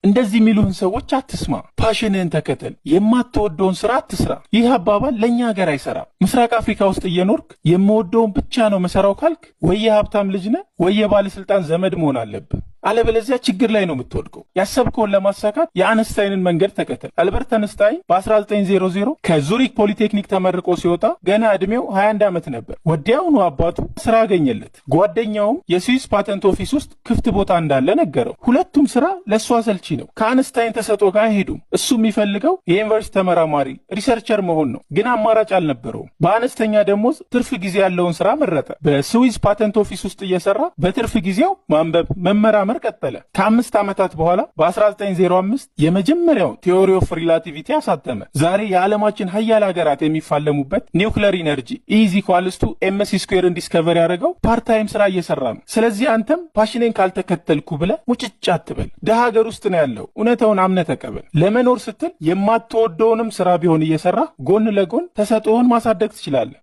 እንደዚህ የሚሉህን ሰዎች አትስማ። ፓሽንህን ተከተል። የማትወደውን ስራ አትስራ። ይህ አባባል ለእኛ ሀገር አይሰራም። ምስራቅ አፍሪካ ውስጥ እየኖርክ የምወደውን ብቻ ነው መሰራው ካልክ ወይ የሀብታም ልጅ ነህ ወይ የባለስልጣን ዘመድ መሆን አለብህ። አለበለዚያ ችግር ላይ ነው የምትወድቀው። ያሰብከውን ለማሳካት የአንስታይንን መንገድ ተከተል። አልበርት አንስታይን በ1900 ከዙሪክ ፖሊቴክኒክ ተመርቆ ሲወጣ ገና ዕድሜው 21 ዓመት ነበር። ወዲያውኑ አባቱ ስራ አገኘለት። ጓደኛውም የስዊስ ፓተንት ኦፊስ ውስጥ ክፍት ቦታ እንዳለ ነገረው። ሁለቱም ስራ ለእሱ አሰልቺ ነው። ከአንስታይን ተሰጥኦ ጋር አይሄዱም። እሱ የሚፈልገው የዩኒቨርሲቲ ተመራማሪ ሪሰርቸር መሆን ነው። ግን አማራጭ አልነበረውም። በአነስተኛ ደሞዝ ትርፍ ጊዜ ያለውን ስራ መረጠ። በስዊስ ፓተንት ኦፊስ ውስጥ እየሰራ በትርፍ ጊዜው ማንበብ፣ መመራመር ቀጠለ። ከ5 ዓመታት በኋላ በ1905 የመጀመሪያው ቲዮሪ ኦፍ ሪላቲቪቲ አሳተመ። ዛሬ የዓለማችን ሀያል ሀገራት የሚፋለሙበት ኒውክሌር ኢነርጂ E=mc² ዲስከቨር ያደረገው ፓርታይም ስራ እየሰራ ነው። ስለዚህ አንተም ፓሽኔን ካልተከተልኩ ብለህ ሙጭጭ አትበል። ደሃ ሀገር ውስጥ ነው ያለው። እውነታውን አምነህ ተቀበል። ለመኖር ስትል የማትወደውንም ስራ ቢሆን እየሰራ ጎን ለጎን ተሰጥኦህን ማሳደግ ትችላለህ።